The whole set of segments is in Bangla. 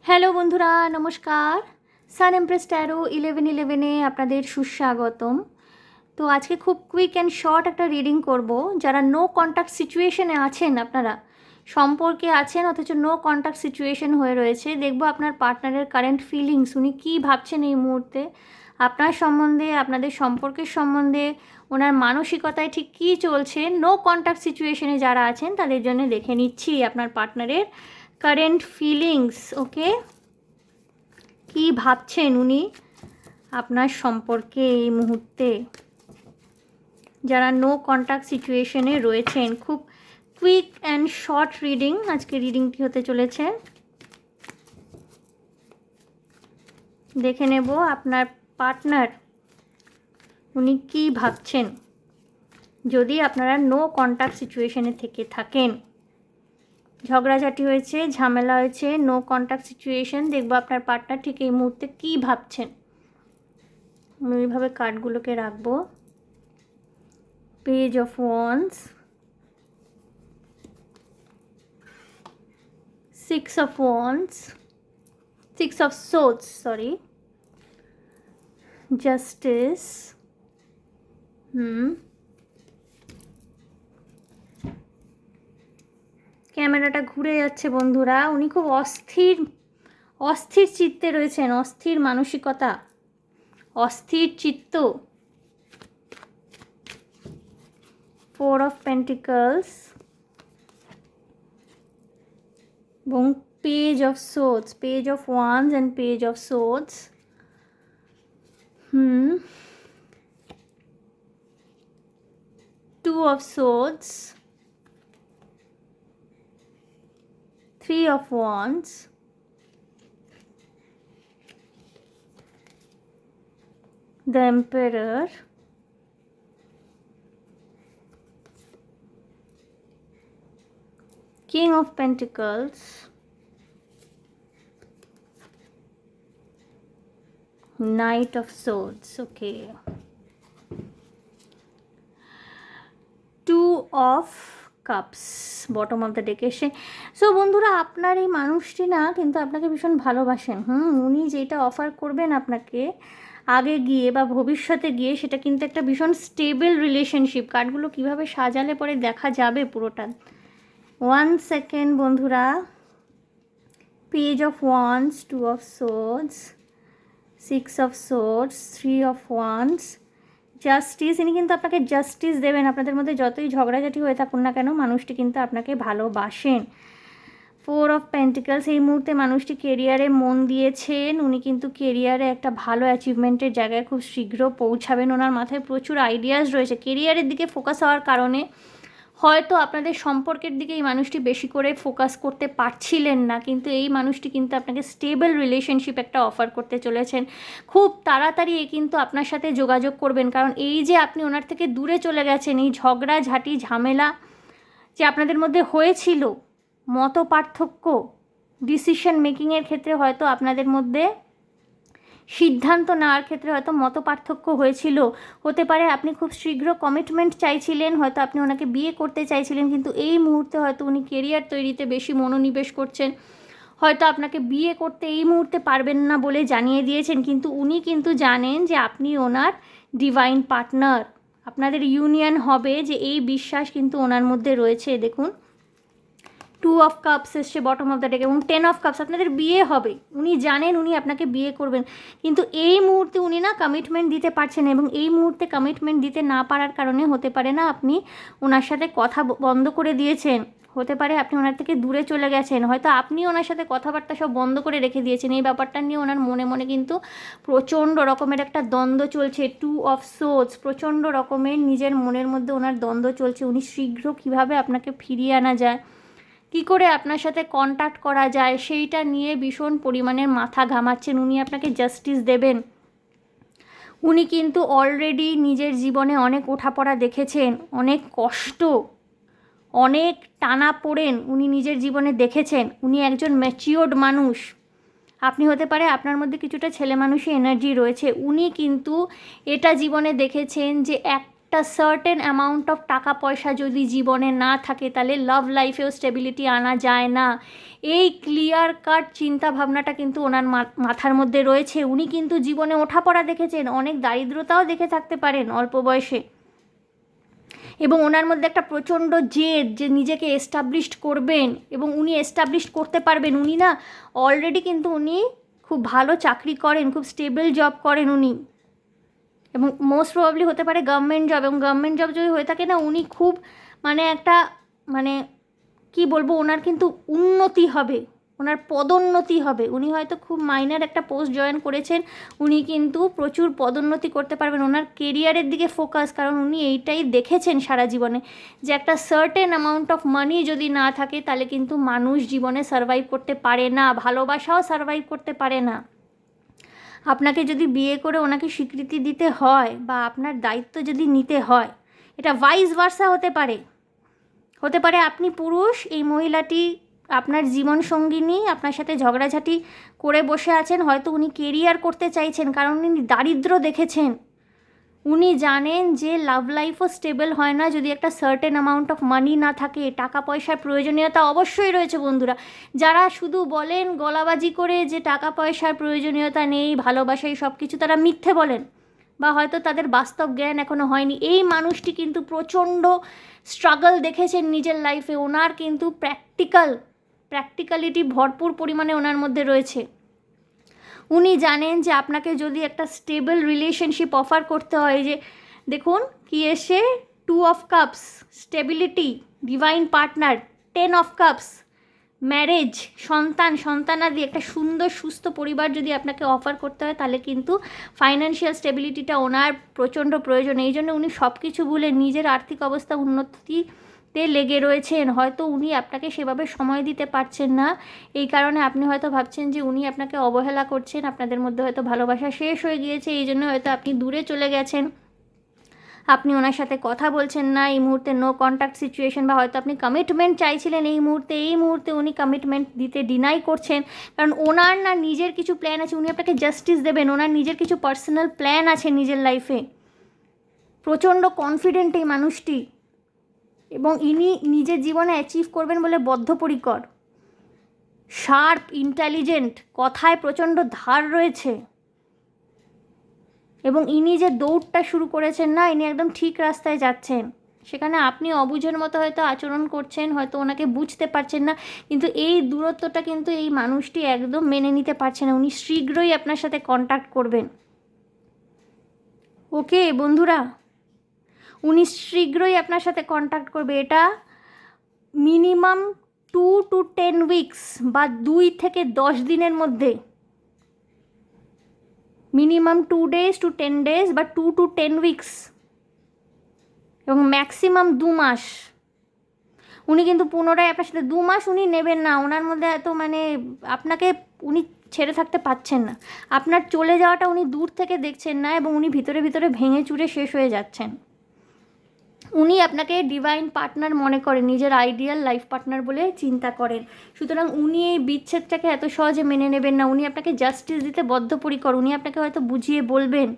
হ্যালো বন্ধুরা, নমস্কার। সান এমপ্রেস ট্যারো 1111-এ আপনাদের সুস্বাগতম। তো আজকে খুব কুইক অ্যান্ড শর্ট একটা রিডিং করব। যারা নো কন্ট্যাক্ট সিচুয়েশনে আছেন, আপনারা সম্পর্কে আছেন অথচ নো কন্ট্যাক্ট সিচুয়েশন হয়ে রয়েছে, দেখব আপনার পার্টনারের কারেন্ট ফিলিংস, উনি কী ভাবছেন এই মুহূর্তে আপনার সম্বন্ধে, আপনাদের সম্পর্কের সম্বন্ধে, ওনার মানসিকতায় ঠিক কী চলছে। নো কন্ট্যাক্ট সিচুয়েশনে যারা আছেন তাদের জন্য দেখে নিচ্ছি আপনার পার্টনারের কারেন্ট ফিলিংস। ওকে, কী ভাবছেন উনি আপনার সম্পর্কে এই মুহূর্তে, যারা নো কন্ট্যাক্ট সিচুয়েশনে রয়েছেন। খুব কুইক অ্যান্ড শর্ট রিডিং আজকে রিডিংটি হতে চলেছে। দেখে নেব আপনার পার্টনার উনি কী ভাবছেন যদি আপনারা নো কন্ট্যাক্ট সিচুয়েশনে থেকে থাকেন। ঝগড়াঝাটি হয়েছে, ঝামেলা হয়েছে, নো কন্ট্যাক্ট সিচুয়েশন, দেখবো আপনার পার্টনার ঠিক এই মুহূর্তে কী ভাবছেন। আমি এইভাবে কার্ডগুলোকে রাখবো। Page of wands, 6 of wands, 6 of swords, sorry, justice, ক্যামেরাটা ঘুরে যাচ্ছে বন্ধুরা। উনি খুব অস্থির চিত্তে রয়েছেন, অস্থির মানসিকতা, অস্থির চিত্ত। 4 of pentacles এবং page of swords, page of wands and page of swords. 2 of swords, 3 of wands, the emperor, king of pentacles, knight of swords. Okay, 2 of cups bottom of the deck এসে। সো বন্ধুরা, আপনার এই মানুষটি না কিন্তু আপনাকে ভীষণ ভালোবাসেন। উনি যেটা অফার করবেন আপনাকে আগে গিয়ে বা ভবিষ্যতে গিয়ে, সেটা কিন্তু একটা ভীষণ স্টেবল রিলেশনশিপ। কার্ডগুলো কীভাবে সাজালে পরে দেখা যাবে পুরোটা। 1 সেকেন্ড বন্ধুরা। Page of wands, 2 of swords, 6 of swords, 3 of wands, justice. ইনি কিন্তু আপনাকে জাস্টিস দেবেন। আপনাদের মধ্যে যতই ঝগড়াঝাটি হয়ে থাকুন না কেন, মানুষটি কিন্তু আপনাকে ভালোবাসেন। 4 অফ পেন্টিকলস, এই মুহূর্তে মানুষটি কেরিয়ারে মন দিয়েছেন। উনি কিন্তু কেরিয়ারে একটা ভালো অ্যাচিভমেন্টের জায়গায় খুব শীঘ্র পৌঁছাবেন। ওনার মাথায় প্রচুর আইডিয়াস রয়েছে। কেরিয়ারের দিকে ফোকাস হওয়ার কারণে হয়তো আপনাদের সম্পর্কের দিকে এই মানুষটি বেশি করে ফোকাস করতে পারছিলেন না, কিন্তু এই মানুষটি কিন্তু আপনাকে স্টেবল রিলেশনশিপ একটা অফার করতে চলেছেন। খুব তাড়াতাড়ি কিন্তু আপনার সাথে যোগাযোগ করবেন, কারণ এই যে আপনি ওনার থেকে দূরে চলে গেছেন, এই ঝগড়াঝাটি ঝামেলা যে আপনাদের মধ্যে হয়েছিল, মত পার্থক্য, ডিসিশন মেকিংয়ের ক্ষেত্রে হয়তো আপনাদের মধ্যে, সিদ্ধান্ত নেওয়ার ক্ষেত্রে হয়তো মত পার্থক্য হয়েছিল। হতে পারে আপনি খুব শীঘ্র কমিটমেন্ট চাইছিলেন, হয়তো আপনি ওনাকে বিয়ে করতে চাইছিলেন, কিন্তু এই মুহূর্তে হয়তো উনি কেরিয়ার তৈরিতে বেশি মনোনিবেশ করছেন। হয়তো আপনাকে বিয়ে করতে এই মুহূর্তে পারবেন না বলে জানিয়ে দিয়েছেন, কিন্তু উনি কিন্তু জানেন যে আপনি ওনার ডিভাইন পার্টনার, আপনাদের ইউনিয়ন হবে, যে এই বিশ্বাস কিন্তু ওনার মধ্যে রয়েছে। দেখুন, 2 অফ কাপস এসছে বটম অফ দ্য ডেক এবং 10 অফ কাপস, আপনাদের বিয়ে হবে। উনি জানেন উনি আপনাকে বিয়ে করবেন, কিন্তু এই মুহূর্তে উনি না কমিটমেন্ট দিতে পারছেন না, এবং এই মুহূর্তে কমিটমেন্ট দিতে না পারার কারণে হতে পারে না আপনি ওনার সাথে কথা বন্ধ করে দিয়েছেন, হতে পারে আপনি ওনার থেকে দূরে চলে গেছেন, হয়তো আপনি ওনার সাথে কথাবার্তা সব বন্ধ করে রেখে দিয়েছেন। এই ব্যাপারটা নিয়ে ওনার মনে মনে কিন্তু প্রচণ্ড রকমের একটা দ্বন্দ্ব চলছে। 2 অফ সোর্ডস, প্রচণ্ড রকমের নিজের মনের মধ্যে ওনার দ্বন্দ্ব চলছে। উনি শীঘ্র কীভাবে আপনাকে ফিরিয়ে আনা যায়, কী করে আপনার সাথে কন্ট্যাক্ট করা যায়, সেইটা নিয়ে ভীষণ পরিমাণের মাথা ঘামাচ্ছেন। উনি আপনাকে জাস্টিস দেবেন। উনি কিন্তু অলরেডি নিজের জীবনে অনেক ওঠাপড়া দেখেছেন, অনেক কষ্ট, অনেক টানাপোড়েন উনি নিজের জীবনে দেখেছেন। উনি একজন ম্যাচিওর্ড মানুষ। আপনি হতে পারে আপনার মধ্যে কিছুটা ছেলে মানুষই এনার্জি রয়েছে। উনি কিন্তু এটা জীবনে দেখেছেন যে একটা সার্টেন অ্যামাউন্ট অফ টাকা পয়সা যদি জীবনে না থাকে তাহলে লাভ লাইফেও স্টেবিলিটি আনা যায় না। এই ক্লিয়ার কাট চিন্তা ভাবনাটা কিন্তু ওনার মাথার মধ্যে রয়েছে। উনি কিন্তু জীবনে ওঠাপড়া দেখেছেন, অনেক দারিদ্রতাও দেখে থাকতে পারেন অল্প বয়সে, এবং ওনার মধ্যে একটা প্রচণ্ড জেদ যে নিজেকে এস্টাবলিশড করবেন, এবং উনি এস্টাবলিশড করতে পারবেন। উনি না অলরেডি কিন্তু উনি খুব ভালো চাকরি করেন, খুব স্টেবল জব করেন উনি, এবং মোস্ট প্রবাবলি হতে পারে গভর্নমেন্ট জব। এবং গভর্নমেন্ট জব যদি হয়ে থাকে না, উনি খুব মানে একটা মানে কি বলবো, ওনার কিন্তু উন্নতি হবে, ওনার পদোন্নতি হবে। উনি হয়তো খুব মাইনার একটা পোস্ট জয়েন করেছেন, উনি কিন্তু প্রচুর পদোন্নতি করতে পারবেন। ওনার কেরিয়ারের দিকে ফোকাস, কারণ উনি এইটাই দেখেছেন সারা জীবনে যে একটা সার্টেন অ্যামাউন্ট অফ মানি যদি না থাকে তাহলে কিন্তু মানুষ জীবনে সার্ভাইভ করতে পারে না, ভালোবাসাও সার্ভাইভ করতে পারে না। আপনাকে যদি বিয়ে করে ওনাকে স্বীকৃতি দিতে হয় বা আপনার দায়িত্ব যদি নিতে হয়, এটা ভাইস ভার্সা হতে পারে। হতে পারে আপনি পুরুষ, এই মহিলাটি আপনার জীবন সঙ্গিনী, আপনার সাথে ঝগড়াঝাটি করে বসে আছেন, হয়তো উনি কেরিয়ার করতে চাইছেন কারণ উনি দারিদ্র দেখেছেন। উনি জানেন যে লাভ লাইফও স্টেবল হয় না যদি একটা সার্টেন অ্যামাউন্ট অফ মানি না থাকে। টাকা পয়সার প্রয়োজনীয়তা অবশ্যই রয়েছে বন্ধুরা। যারা শুধু বলেন গলাবাজি করে যে টাকা পয়সার প্রয়োজনীয়তা নেই, ভালোবাসাই সব কিছু, তারা মিথ্যে বলেন বা হয়তো তাদের বাস্তব জ্ঞান এখনও হয়নি। এই মানুষটি কিন্তু প্রচণ্ড স্ট্রাগল দেখেছেন নিজের লাইফে। ওনার কিন্তু প্র্যাকটিক্যালিটি ভরপুর পরিমাণে ওনার মধ্যে রয়েছে। উনি জানেন যে আপনাকে যদি একটা স্টেবল রিলেশনশিপ অফার করতে হয়, যে দেখুন কি এসে 2 of cups, stability, divine partner, 10 of cups, marriage, সন্তানাদি, একটা সুন্দর সুস্থ পরিবার যদি আপনাকে অফার করতে হয় তাহলে কিন্তু ফাইন্যান্সিয়াল স্টেবিলিটিটা ওনার প্রচণ্ড প্রয়োজন। এই জন্য উনি সব কিছু ভুলে নিজের আর্থিক অবস্থা উন্নতিতে লেগে রয়েছেন। হয়তো উনি আপনাকে সেভাবে সময় দিতে পারছেন না, এই কারণে আপনি হয়তো ভাবছেন যে উনি আপনাকে অবহেলা করছেন, আপনাদের মধ্যে হয়তো ভালোবাসা শেষ হয়ে গিয়েছে, এই জন্য হয়তো আপনি দূরে চলে গেছেন, আপনি ওনার সাথে কথা বলছেন না এই মুহূর্তে, নো কন্ট্যাক্ট সিচুয়েশন। বা হয়তো আপনি কমিটমেন্ট চাইছিলেন এই মুহূর্তে উনি কমিটমেন্ট দিতে ডিনাই করছেন, কারণ ওনার না নিজের কিছু প্ল্যান আছে, উনি আপনাকে জাস্টিস দেবেন। ওনার নিজের কিছু পার্সোনাল প্ল্যান আছে নিজের লাইফে। প্রচণ্ড কনফিডেন্ট এই মানুষটি, এবং ইনি নিজের জীবনে অ্যাচিভ করবেন বলে বদ্ধপরিকর। শার্প, ইন্টেলিজেন্ট, কথায় প্রচণ্ড ধার রয়েছে, এবং ইনি যে দৌড়টা শুরু করেছেন না, ইনি একদম ঠিক রাস্তায় যাচ্ছেন। সেখানে আপনি অবুঝের মতো হয়তো আচরণ করছেন, হয়তো ওনাকে বুঝতে পারছেন না, কিন্তু এই দূরত্বটা কিন্তু এই মানুষটি একদম মেনে নিতে পারছে না। উনি শীঘ্রই আপনার সাথে কন্ট্যাক্ট করবেন। ওকে বন্ধুরা, উনি শীঘ্রই আপনার সাথে কন্ট্যাক্ট করবে। এটা মিনিমাম 2 to 10 উইকস বা 2 থেকে 10 দিনের মধ্যে, মিনিমাম 2 days to 10 days বা 2 to 10 উইকস, এবং ম্যাক্সিমাম 2 মাস। উনি কিন্তু পুনরায় আপনার সাথে 2 মাস উনি নেবেন না। ওনার মধ্যে এত মানে আপনাকে উনি ছেড়ে থাকতে পারছেন না। আপনার চলে যাওয়াটা উনি দূর থেকে দেখছেন না, এবং উনি ভিতরে ভিতরে ভেঙে চুরে শেষ হয়ে যাচ্ছেন। উনি আপনাকে ডিভাইন পার্টনার মনে করেন, নিজের আইডিয়াল লাইফ পার্টনার বলে চিন্তা করেন। সুতরাং উনি এই বিচ্ছেদটাকে এত সহজে মেনে নেবেন না। উনি আপনাকে জাস্টিস দিতে বদ্ধপরিকর। উনি আপনাকে হয়তো বুঝিয়ে বলবেন,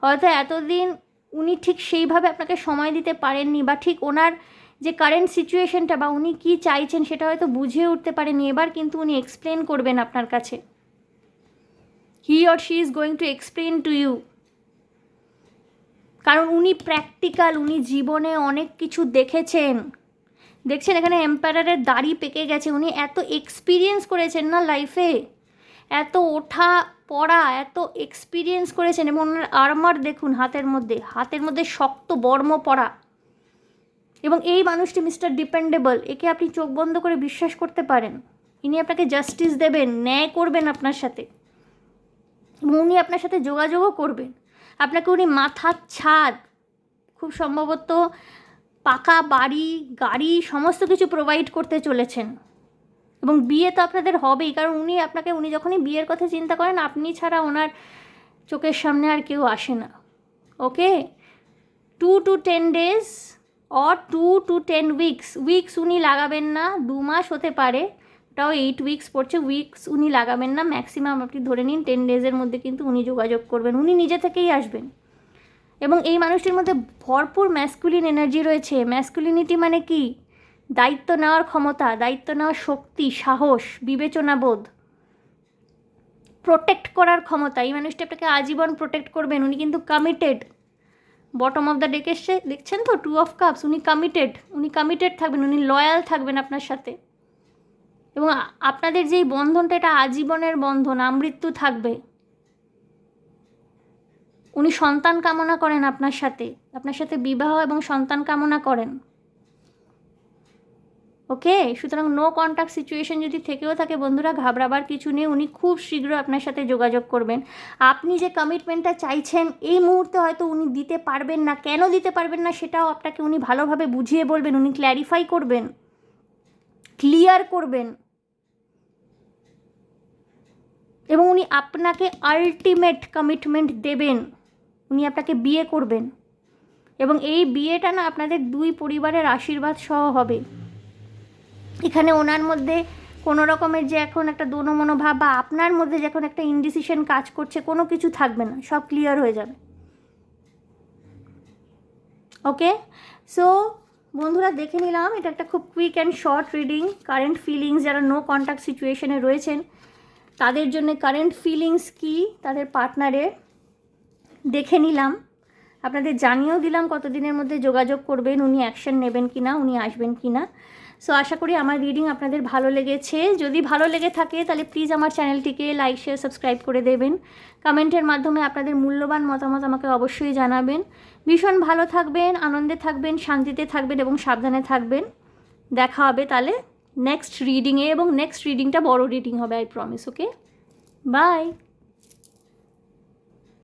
হয়তো এতদিন উনি ঠিক সেইভাবে আপনাকে সময় দিতে পারেননি, বা ঠিক ওনার যে কারেন্ট সিচুয়েশনটা বা উনি কী চাইছেন সেটা হয়তো বুঝিয়ে উঠতে পারেননি। এবার কিন্তু উনি এক্সপ্লেন করবেন আপনার কাছে। He or she is going to explain to you, কারণ উনি প্র্যাকটিক্যাল, উনি জীবনে অনেক কিছু দেখেছেন। দেখছেন এখানে এম্পায়ারের দাড়ি পেকে গেছে। উনি এত এক্সপিরিয়েন্স করেছেন না লাইফে, এত ওঠা পড়া, এত এক্সপিরিয়েন্স করেছেন, এবং ওনার আর্মার দেখুন হাতের মধ্যে শক্ত বর্ম পরা। এবং এই মানুষটি মিস্টার ডিপেন্ডেবল, একে আপনি চোখ বন্ধ করে বিশ্বাস করতে পারেন। ইনি আপনাকে জাস্টিস দেবেন, ন্যায় করবেন আপনার সাথে, এবং উনি আপনার সাথে যোগাযোগও করবেন। আপনাকে উনি মাথার ছাদ, খুব সম্ভবত পাকা বাড়ি, গাড়ি, সমস্ত কিছু প্রোভাইড করতে চলেছেন। এবং বিয়ে তো আপনাদের হবেই, কারণ উনি যখনই বিয়ের কথা চিন্তা করেন আপনি ছাড়া ওনার চোখের সামনে আর কেউ আসে না। ওকে, 2 to 10 days or 2 to 10 weeks উনি লাগাবেন না। 2 মাস হতে পারে, ওটাও 8 উইকস পড়ছে। উইকস উনি লাগাবেন না, ম্যাক্সিমাম আপনি ধরে নিন 10 ডেজের মধ্যে কিন্তু উনি যোগাযোগ করবেন। উনি নিজে থেকেই আসবেন, এবং এই মানুষটির মধ্যে ভরপুর ম্যাসকুলিন এনার্জি রয়েছে। ম্যাসকুলিনিটি মানে কি? দায়িত্ব নেওয়ার ক্ষমতা, দায়িত্ব নেওয়ার শক্তি, সাহস, বিবেচনাবোধ, প্রোটেক্ট করার ক্ষমতা। এই মানুষটি আপনাকে আজীবন প্রোটেক্ট করবেন। উনি কিন্তু committed. Bottom of the deck এসছে, দেখছেন তো, 2 অফ কাপস। উনি কমিটেড থাকবেন, উনি লয়াল থাকবেন আপনার সাথে। এবং আপনাদের যেই বন্ধনটা, এটা আজীবনের বন্ধন, আমৃত্যু থাকবে। উনি সন্তান কামনা করেন আপনার সাথে বিবাহ এবং সন্তান কামনা করেন। ওকে, সুতরাং নো কন্ট্যাক্ট সিচুয়েশন যদি থেকেও থাকে বন্ধুরা, ঘাবড়াবার কিছু নেই। উনি খুব শীঘ্র আপনার সাথে যোগাযোগ করবেন। আপনি যে কমিটমেন্টটা চাইছেন এই মুহূর্তে হয়তো উনি দিতে পারবেন না। কেন দিতে পারবেন না সেটাও আপনাকে উনি ভালোভাবে বুঝিয়ে বলবেন। উনি ক্ল্যারিফাই করবেন, ক্লিয়ার করবেন, এবং উনি আপনাকে আলটিমেট কমিটমেন্ট দেবেন। উনি আপনাকে বিয়ে করবেন, এবং এই বিয়েটা না আপনাদের 2 পরিবারের আশীর্বাদ সহ হবে। এখানে ওনার মধ্যে কোনো রকমের যে এখন একটা দোনমনোভাব বা আপনার মধ্যে যে এখন একটা ইনডিসিশন কাজ করছে, কোনো কিছু থাকবে না, সব ক্লিয়ার হয়ে যাবে। ওকে, সো বন্ধুরা দেখে নিলাম, এটা একটা খুব quick and short reading. Current feelings, যারা নো কন্ট্যাক্ট সিচুয়েশনে রয়েছেন তাদের জন্য কারেন্ট ফিলিংস কি তাদের পার্টনারের দেখে নিলাম। আপনাদের জানিয়েও দিলাম কতদিনের মধ্যে যোগাযোগ করবেন, উনি অ্যাকশন নেবেন কি না, উনি আসবেন কি না। সো আশা করি আমার রিডিং আপনাদের ভালো লেগেছে। যদি ভালো লেগে থাকে তাহলে প্লিজ আমার চ্যানেলটিকে লাইক, শেয়ার, সাবস্ক্রাইব করে দেবেন। কমেন্টের মাধ্যমে আপনাদের মূল্যবান মতামত আমাকে অবশ্যই জানাবেন। ভীষণ ভালো থাকবেন, আনন্দে থাকবেন, শান্তিতে থাকবেন এবং সাবধানে থাকবেন। দেখা হবে তাহলে নেক্সট রিডিংয়ে, এবং নেক্সট রিডিংটা বড় রিডিং হবে, আই প্রমিস। Okay, by.